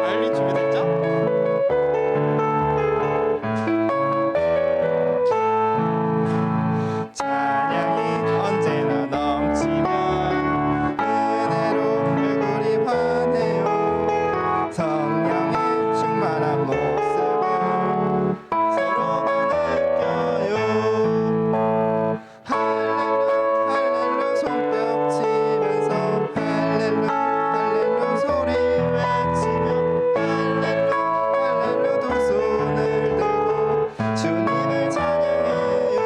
바이올린 준비됐죠? 찬양이 언제나 넘치면 은혜로 얼굴이 환해요. 성령의 충만한 모습을 서로가 느껴요. 할렐루 할렐루 손뼉 치면서 할렐루 할렐루 소리 외치며 할렐루 할렐루 두 손을 들고 주님을 찬양해요.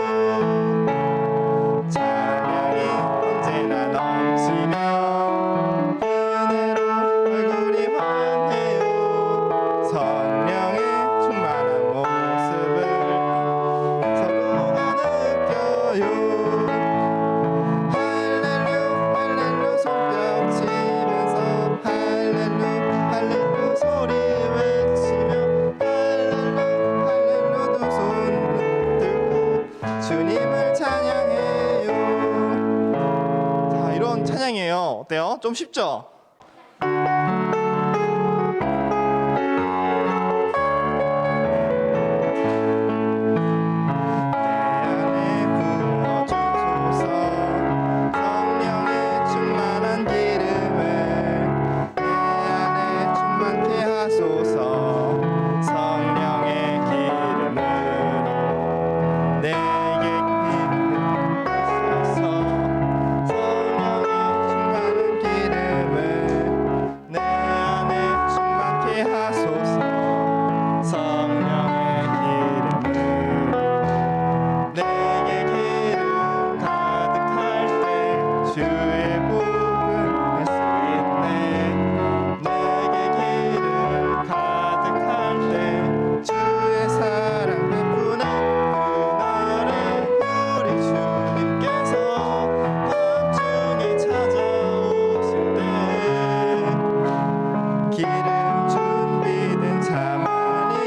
찬양이 언제나 넘치면 은혜로 얼굴이 환해요. 성령의 충만한 모습을 서로가 느껴요. 할렐루 할렐루 손뼉 치면서 할렐루 할렐루 소리 외치며 할렐루 할렐루 두 손을 들고 주님을 찬양해요. 자, 이런 찬양이에요. 어때요? 좀 쉽죠? 성령의 충만한 기름을 내 안에 충만케 하소서. 성령의 기름으로 내게 하소서. 성령의 충만한 기름을 내 안에 충만케 하소서. 성령의 기름으로 내게 기름 가득할 때 주의 복을 수 있네. 내게 기름 가득할 때 주의 사랑 베푸네. 그날에 우리 주님께서 밤중에 찾아오실 때 기름 준비된 자만이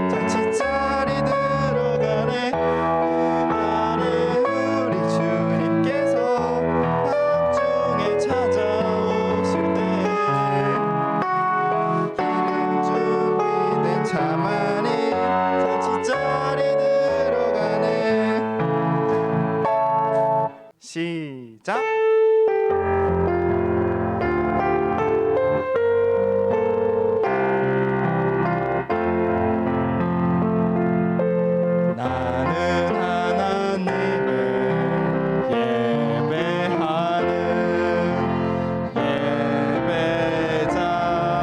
잔치자리 들어가네. 그날에 우리 주님께서 밤중에 찾아오실 때 기름 준비된 자만이 잔치자리 들어가네. 시작. 나는 하나님을 예배하는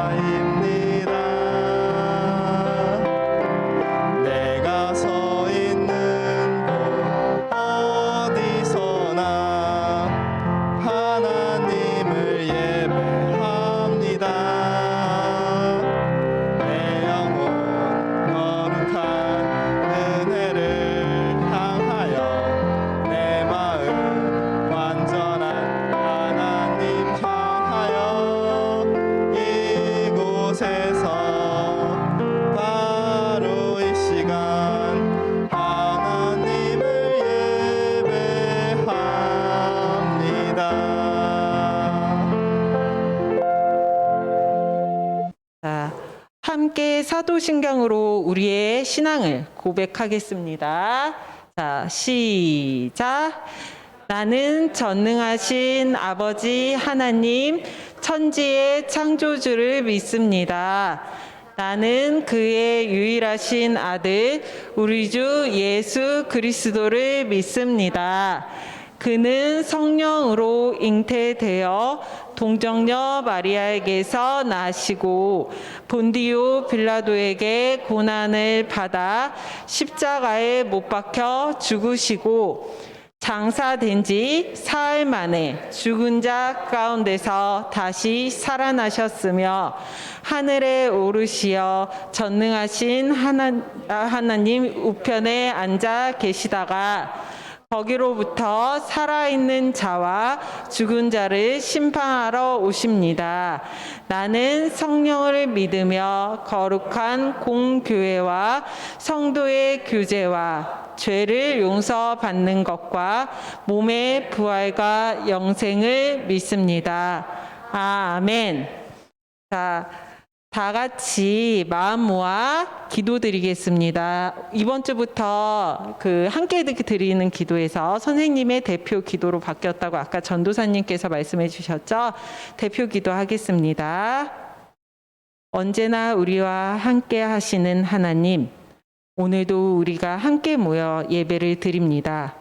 예배자입니다. 내가 서 있는 곳 어디서나 하나님을 예배합니다. 내 영혼 거룩한 은혜를 향하여 내 마음 완전한 하나님 향하여 이곳에서 바로 이 시간 하나님을 예배합니다. 자, 함께 사도신경으로 우리의 신앙을 고백하겠습니다. 자, 시작. 나는 전능하신 아버지 하나님, 천지의 창조주를 믿습니다. 나는 그의 유일하신 아들, 우리 주 예수 그리스도를 믿습니다. 그는 성령으로 잉태되어 동정녀 마리아에게서 나시고 본디오 빌라도에게 고난을 받아 십자가에 못 박혀 죽으시고 장사된 지 사흘 만에 죽은 자 가운데서 다시 살아나셨으며 하늘에 오르시어 전능하신 하나님 우편에 앉아 계시다가 거기로부터 살아있는 자와 죽은 자를 심판하러 오십니다. 나는 성령을 믿으며 거룩한 공교회와 성도의 교제와 죄를 용서받는 것과 몸의 부활과 영생을 믿습니다. 아멘. 자, 다 같이 마음 모아 기도드리겠습니다. 이번 주부터 함께 드리는 기도에서 선생님의 대표 기도로 바뀌었다고 아까 전도사님께서 말씀해 주셨죠? 대표 기도하겠습니다. 언제나 우리와 함께 하시는 하나님, 오늘도 우리가 함께 모여 예배를 드립니다.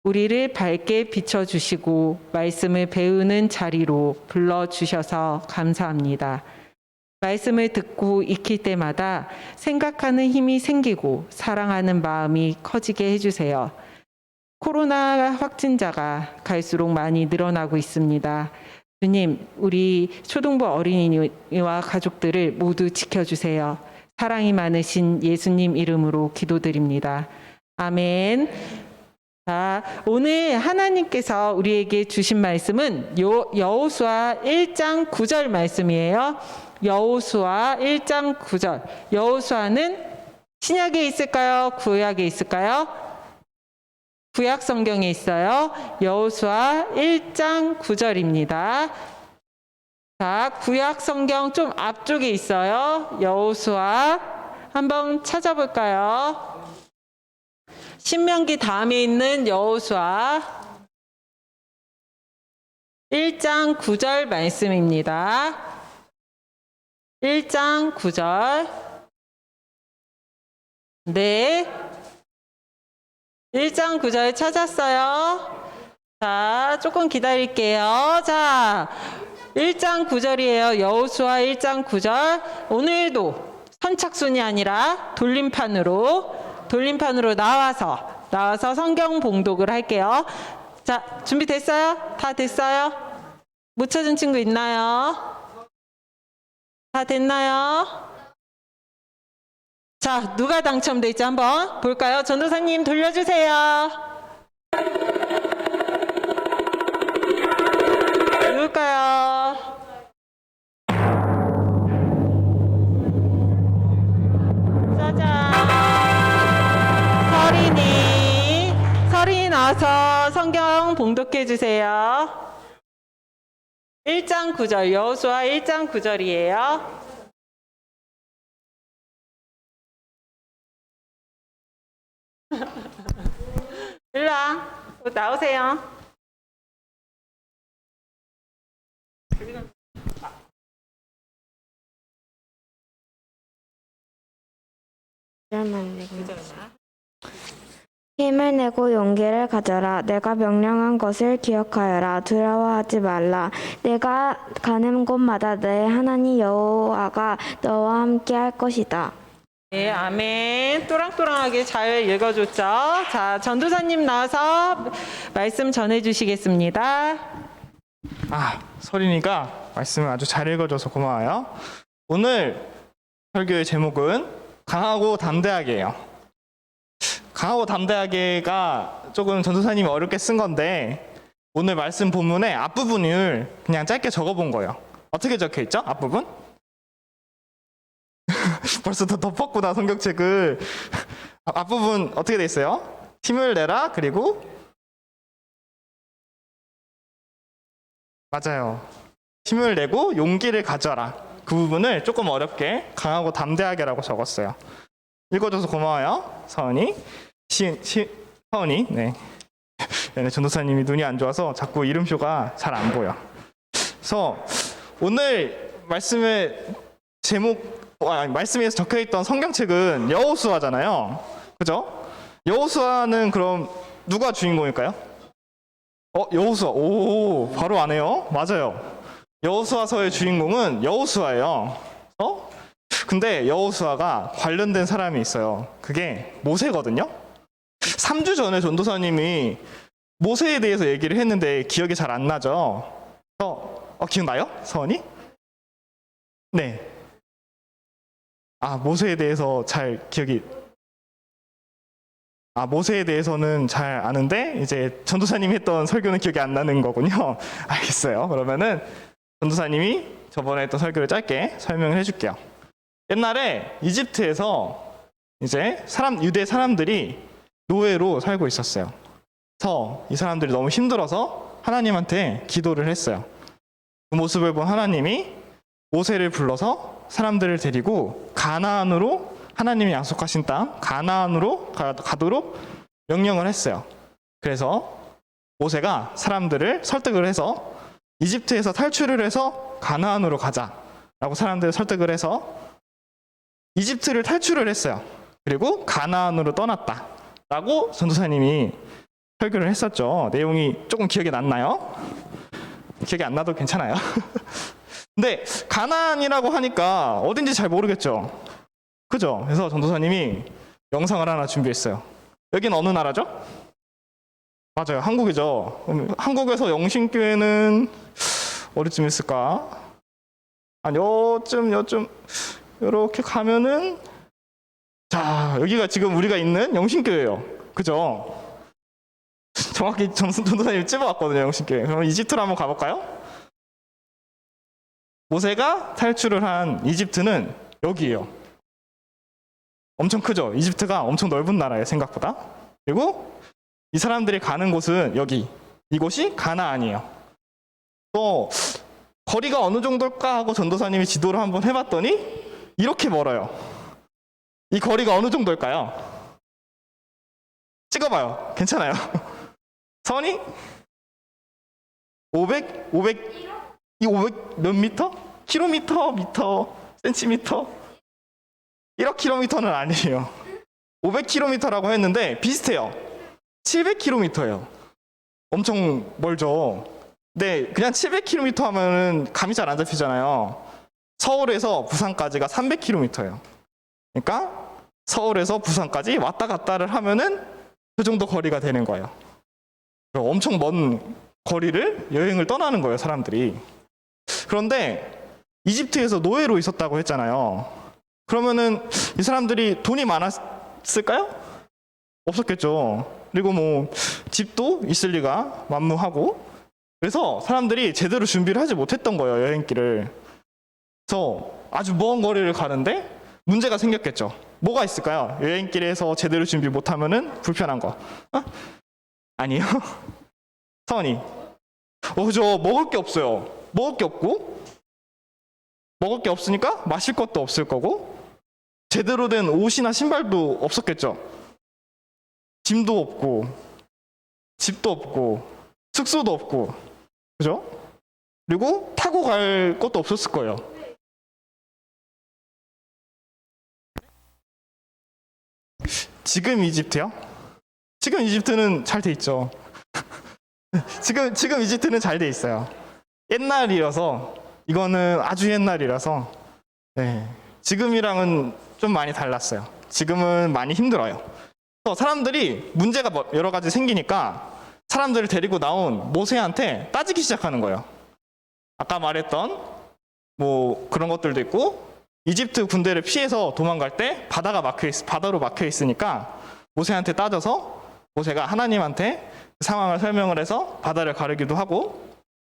우리를 밝게 비춰주시고 말씀을 배우는 자리로 불러주셔서 감사합니다. 말씀을 듣고 익힐 때마다 생각하는 힘이 생기고 사랑하는 마음이 커지게 해주세요. 코로나 확진자가 갈수록 많이 늘어나고 있습니다. 주님, 우리 초등부 어린이와 가족들을 모두 지켜주세요. 사랑이 많으신 예수님 이름으로 기도드립니다. 아멘. 자, 오늘 하나님께서 우리에게 주신 말씀은 여호수아 1장 9절 말씀이에요. 여호수아 1장 9절. 여호수아는 신약에 있을까요? 구약에 있을까요? 구약 성경에 있어요. 여호수아 1장 9절입니다. 자, 구약 성경 좀 앞쪽에 있어요. 여호수아 한번 찾아볼까요? 신명기 다음에 있는 여호수아 1장 9절 말씀입니다. 1장 9절. 네. 1장 9절 찾았어요. 자, 조금 기다릴게요. 자, 1장 9절이에요. 여호수아 1장 9절. 오늘도 선착순이 아니라 돌림판으로 나와서 성경 봉독을 할게요. 자, 준비됐어요? 다 됐어요? 못 찾은 친구 있나요? 다 됐나요? 자, 누가 당첨될지 한번 볼까요? 전도사님 돌려주세요. 누굴까요? 짜잔. 서린이 나와서 성경 봉독해 주세요. 1장 9절, 여호수아 1장 9절이에요. 일로 와. 나오세요. 힘을 내고 용기를 가져라. 내가 명령한 것을 기억하여라. 두려워하지 말라. 내가 가는 곳마다 내 하나님 여호와가 너와 함께 할 것이다. 네, 아멘. 또랑또랑하게 잘 읽어줬죠? 자, 전도사님 나와서 말씀 전해주시겠습니다. 서린이가 말씀을 아주 잘 읽어줘서 고마워요. 오늘 설교의 제목은 강하고 담대하게예요. 강하고 담대하게가 조금 전도사님이 어렵게 쓴 건데 오늘 말씀 본문의 앞부분을 그냥 짧게 적어본 거예요. 어떻게 적혀 있죠? 앞부분? 벌써 더 덮었구나 성경책을. 앞부분 어떻게 돼 있어요? 힘을 내라. 그리고 맞아요. 힘을 내고 용기를 가져라. 그 부분을 조금 어렵게 강하고 담대하게라고 적었어요. 읽어줘서 고마워요, 서은이. 서은이. 네. 전도사님이 눈이 안 좋아서 자꾸 이름표가 잘 안 보여. 그래서 오늘 말씀의 말씀에서 적혀있던 성경책은 여호수아잖아요. 그죠? 여호수아는 그럼 누가 주인공일까요? 여호수아. 오, 바로 아네요. 맞아요. 여호수아서의 주인공은 여호수아예요. 근데 여호수아가 관련된 사람이 있어요. 그게 모세거든요. 3주 전에 전도사님이 모세에 대해서 얘기를 했는데 기억이 잘 안 나죠. 기억나요? 서원이? 네. 모세에 대해서 모세에 대해서는 잘 아는데 이제 전도사님이 했던 설교는 기억이 안 나는 거군요. 알겠어요. 그러면은 전도사님이 저번에 했던 설교를 짧게 설명을 해줄게요. 옛날에 이집트에서 이제 유대 사람들이 노예로 살고 있었어요. 그래서 이 사람들이 너무 힘들어서 하나님한테 기도를 했어요. 그 모습을 본 하나님이 모세를 불러서 사람들을 데리고 가나안으로 하나님이 약속하신 땅 가나안으로 가도록 명령을 했어요. 그래서 모세가 사람들을 설득을 해서 이집트에서 탈출을 해서 가나안으로 가자라고 사람들을 설득을 해서 이집트를 탈출을 했어요. 그리고 가나안으로 떠났다라고 전도사님이 설교를 했었죠. 내용이 조금 기억이 났나요? 기억이 안 나도 괜찮아요. 근데 가나안이라고 하니까 어딘지 잘 모르겠죠. 그죠? 그래서 전도사님이 영상을 하나 준비했어요. 여긴 어느 나라죠? 맞아요, 한국이죠. 한국에서 영신교회는 어디쯤 있을까? 요쯤 이렇게 가면은 자, 여기가 지금 우리가 있는 영신교회예요. 그죠? 정확히 전도사님이 찝어왔거든요, 영신교회. 그럼 이집트로 한번 가볼까요? 모세가 탈출을 한 이집트는 여기예요. 엄청 크죠? 이집트가 엄청 넓은 나라예요, 생각보다. 그리고 이 사람들이 가는 곳은 여기, 이곳이 가나안이에요. 또 거리가 어느 정도일까 하고 전도사님이 지도를 한번 해봤더니 이렇게 멀어요. 이 거리가 어느 정도일까요? 찍어봐요. 괜찮아요. 선이 500 몇 미터? 킬로미터, 미터, 센티미터? 1억 킬로미터는 아니에요. 500km라고 했는데 비슷해요. 700km예요. 엄청 멀죠. 근데 그냥 700km 하면은 감이 잘 안 잡히잖아요. 서울에서 부산까지가 300km예요. 그러니까 서울에서 부산까지 왔다 갔다를 하면은 그 정도 거리가 되는 거예요. 엄청 먼 거리를 여행을 떠나는 거예요, 사람들이. 그런데 이집트에서 노예로 있었다고 했잖아요. 그러면은 이 사람들이 돈이 많았을까요? 없었겠죠. 그리고 뭐 집도 있을 리가 만무하고, 그래서 사람들이 제대로 준비를 하지 못했던 거예요, 여행길을. 그래서 아주 먼 거리를 가는데 문제가 생겼겠죠. 뭐가 있을까요? 여행길에서 제대로 준비 못하면은 불편한 거. 아니요. 사원이. 저 먹을 게 없어요. 먹을 게 없고, 먹을 게 없으니까 마실 것도 없을 거고, 제대로 된 옷이나 신발도 없었겠죠. 짐도 없고, 집도 없고, 숙소도 없고, 그죠? 그리고 타고 갈 것도 없었을 거예요. 지금 이집트요? 지금 이집트는 잘 돼 있죠. 지금 이집트는 잘 돼 있어요. 옛날이라서, 이거는 아주 옛날이라서, 네. 지금이랑은 좀 많이 달랐어요. 지금은 많이 힘들어요. 사람들이 문제가 여러 가지 생기니까 사람들을 데리고 나온 모세한테 따지기 시작하는 거예요. 아까 말했던 뭐 그런 것들도 있고, 이집트 군대를 피해서 도망갈 때 바다로 막혀 있으니까 모세한테 따져서 모세가 하나님한테 그 상황을 설명을 해서 바다를 가르기도 하고,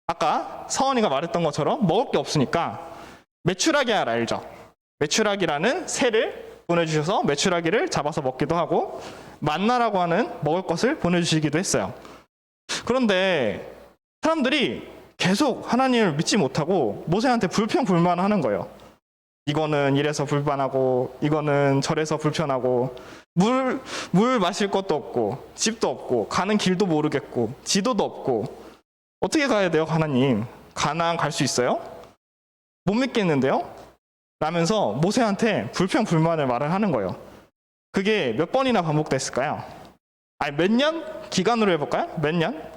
아까 서원이가 말했던 것처럼 먹을 게 없으니까 메추라기알 알죠? 메추라기라는 새를 보내주셔서 메추라기를 잡아서 먹기도 하고, 만나라고 하는 먹을 것을 보내주시기도 했어요. 그런데 사람들이 계속 하나님을 믿지 못하고 모세한테 불평불만하는 거예요. 이거는 이래서 불편하고, 이거는 저래서 불편하고, 물 마실 것도 없고, 집도 없고, 가는 길도 모르겠고, 지도도 없고, 어떻게 가야 돼요, 하나님? 가나안 갈 수 있어요? 못 믿겠는데요? 라면서 모세한테 불평불만을 말을 하는 거예요. 그게 몇 번이나 반복됐을까요? 아니, 몇 년? 기간으로 해볼까요? 몇 년?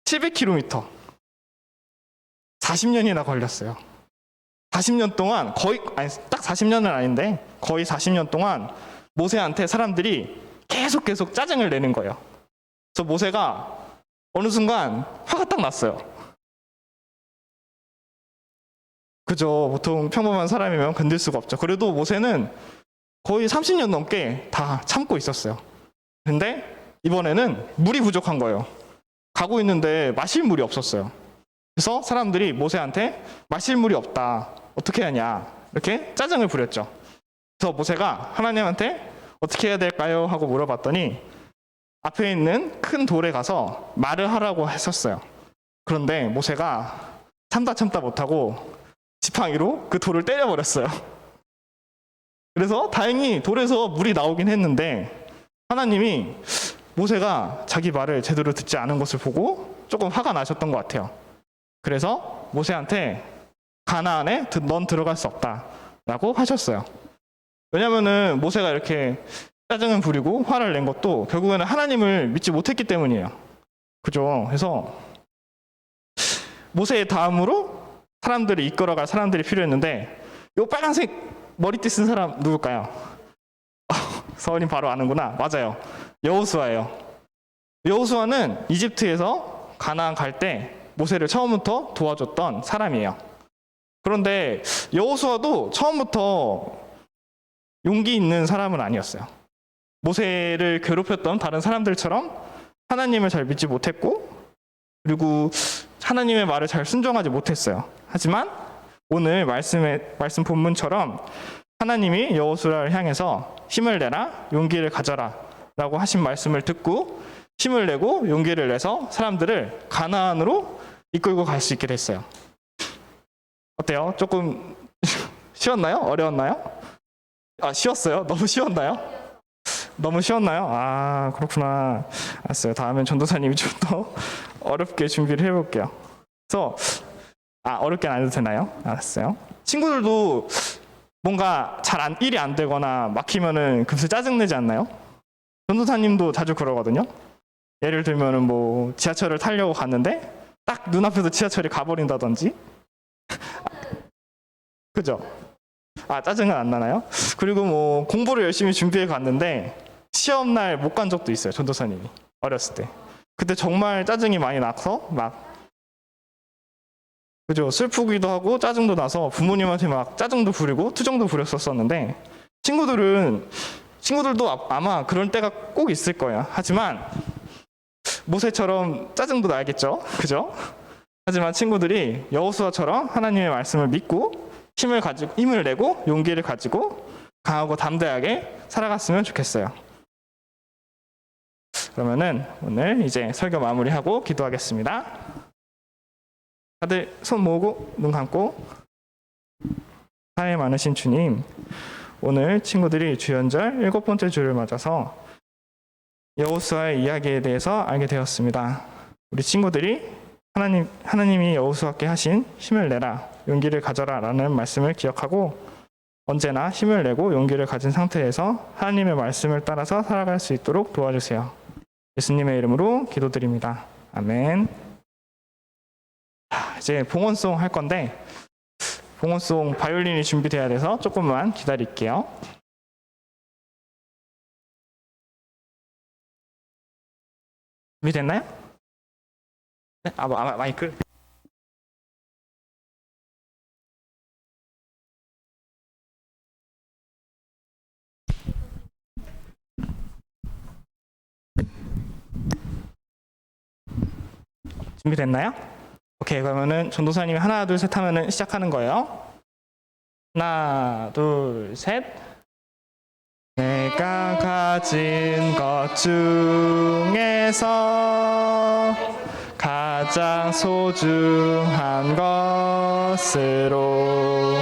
700km. 40년이나 걸렸어요. 40년 동안 딱 40년은 아닌데 거의 40년 동안 모세한테 사람들이 계속 짜증을 내는 거예요. 그래서 모세가 어느 순간 화가 딱 났어요. 그죠. 보통 평범한 사람이면 건들 수가 없죠. 그래도 모세는 거의 30년 넘게 다 참고 있었어요. 근데 이번에는 물이 부족한 거예요. 가고 있는데 마실 물이 없었어요. 그래서 사람들이 모세한테 마실 물이 없다, 어떻게 하냐, 이렇게 짜증을 부렸죠. 그래서 모세가 하나님한테 어떻게 해야 될까요? 하고 물어봤더니 앞에 있는 큰 돌에 가서 말을 하라고 했었어요. 그런데 모세가 참다 못하고 지팡이로 그 돌을 때려버렸어요. 그래서 다행히 돌에서 물이 나오긴 했는데 하나님이 모세가 자기 말을 제대로 듣지 않은 것을 보고 조금 화가 나셨던 것 같아요. 그래서 모세한테 가나안에 넌 들어갈 수 없다라고 하셨어요. 왜냐면은 모세가 이렇게 짜증을 부리고 화를 낸 것도 결국에는 하나님을 믿지 못했기 때문이에요. 그죠? 그래서 모세의 다음으로 사람들을 이끌어갈 사람들이 필요했는데 요 빨간색 머리띠 쓴 사람 누굴까요? 서원님 바로 아는구나. 맞아요. 여호수아예요. 여호수아는 이집트에서 가나안 갈 때 모세를 처음부터 도와줬던 사람이에요. 그런데 여호수아도 처음부터 용기 있는 사람은 아니었어요. 모세를 괴롭혔던 다른 사람들처럼 하나님을 잘 믿지 못했고 그리고 하나님의 말을 잘 순종하지 못했어요. 하지만 오늘 말씀 본문처럼 하나님이 여호수아를 향해서 힘을 내라 용기를 가져라 라고 하신 말씀을 듣고 힘을 내고 용기를 내서 사람들을 가나안으로 이끌고 갈 수 있게 됐어요. 어때요? 조금 쉬웠나요? 어려웠나요? 쉬웠어요? 너무 쉬웠나요? 너무 쉬웠나요? 그렇구나. 알았어요. 다음엔 전도사님이 좀 더 어렵게 준비를 해볼게요. 그래서 어렵게 안 해도 되나요? 알았어요. 친구들도 뭔가 일이 안 되거나 막히면은 금세 짜증내지 않나요? 전도사님도 자주 그러거든요. 예를 들면은 뭐 지하철을 타려고 갔는데 딱 눈앞에서 지하철이 가버린다든지. 그죠? 짜증은 안 나나요? 그리고 뭐 공부를 열심히 준비해 갔는데 시험날 못 간 적도 있어요. 전도사님이 어렸을 때. 그때 정말 짜증이 많이 나서 그죠? 슬프기도 하고 짜증도 나서 부모님한테 막 짜증도 부리고 투정도 부렸었는데 친구들도 아마 그런 때가 꼭 있을 거예요. 하지만 모세처럼 짜증도 나겠죠? 그죠? 하지만 친구들이 여호수아처럼 하나님의 말씀을 믿고 힘을 내고 용기를 가지고 강하고 담대하게 살아갔으면 좋겠어요. 그러면은 오늘 이제 설교 마무리하고 기도하겠습니다. 다들 손 모으고 눈 감고. 사랑이 많으신 주님, 오늘 친구들이 주연절 7번째 주를 맞아서 여호수아의 이야기에 대해서 알게 되었습니다. 우리 친구들이 하나님이 여호수아께 하신 힘을 내라, 용기를 가져라 라는 말씀을 기억하고 언제나 힘을 내고 용기를 가진 상태에서 하나님의 말씀을 따라서 살아갈 수 있도록 도와주세요. 예수님의 이름으로 기도드립니다. 아멘. 이제 봉헌송 할 건데 봉헌송 바이올린이 준비돼야 돼서 조금만 기다릴게요. 준비됐나요? 네? 마이크. 준비됐나요? 오케이, 그러면은 전도사님이 하나 둘 셋 하면은 시작하는 거예요. 하나 둘 셋. 내가 가진 것 중에서 가장 소중한 것으로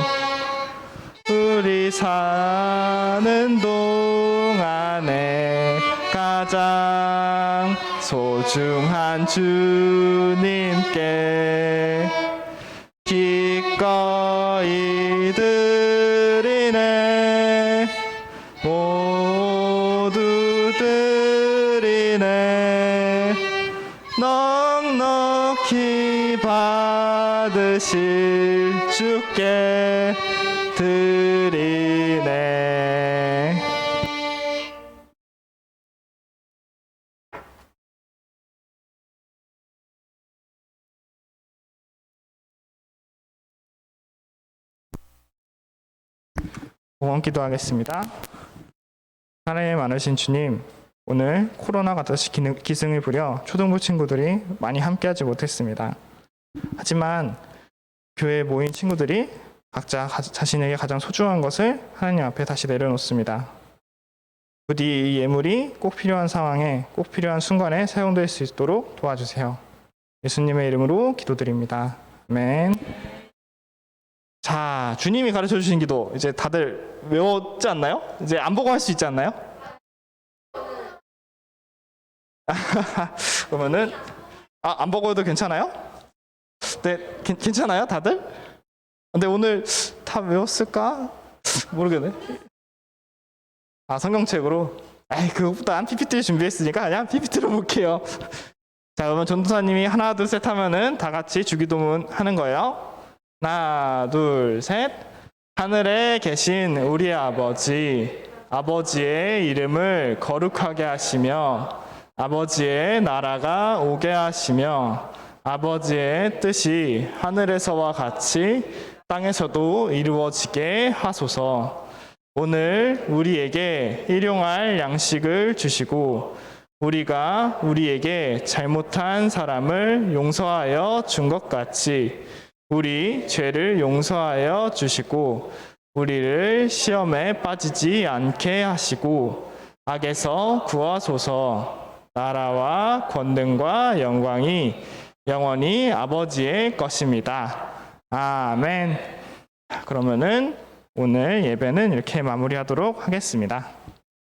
우리 사는 동안에 가장 소중한 주님께 기꺼이 드리네. 모두 드리네. 넉넉히 받으실 주께 드리네. 봉헌 기도하겠습니다. 하나님 많으신 주님, 오늘 코로나가 다시 기승을 부려 초등부 친구들이 많이 함께하지 못했습니다. 하지만 교회에 모인 친구들이 각자 자신에게 가장 소중한 것을 하나님 앞에 다시 내려놓습니다. 부디 이 예물이 꼭 필요한 상황에 꼭 필요한 순간에 사용될 수 있도록 도와주세요. 예수님의 이름으로 기도드립니다. 아멘. 자, 주님이 가르쳐 주신 기도 이제 다들 외웠지 않나요? 이제 안 보고 할 수 있지 않나요? 그러면은 안 보고 해도 괜찮아요? 네, 괜찮아요, 다들? 근데 오늘 다 외웠을까? 모르겠네. 성경책으로. 그것보다 PPT 준비했으니까 그냥 PPT로 볼게요. 자, 그러면 전도사님이 하나, 둘, 셋 하면은 다 같이 주기도문 하는 거예요. 하나, 둘, 셋. 하늘에 계신 우리 아버지, 아버지의 이름을 거룩하게 하시며 아버지의 나라가 오게 하시며 아버지의 뜻이 하늘에서와 같이 땅에서도 이루어지게 하소서. 오늘 우리에게 일용할 양식을 주시고 우리가 우리에게 잘못한 사람을 용서하여 준 것 같이 우리 죄를 용서하여 주시고 우리를 시험에 빠지지 않게 하시고 악에서 구하소서. 나라와 권능과 영광이 영원히 아버지의 것입니다. 아멘. 그러면은 오늘 예배는 이렇게 마무리하도록 하겠습니다.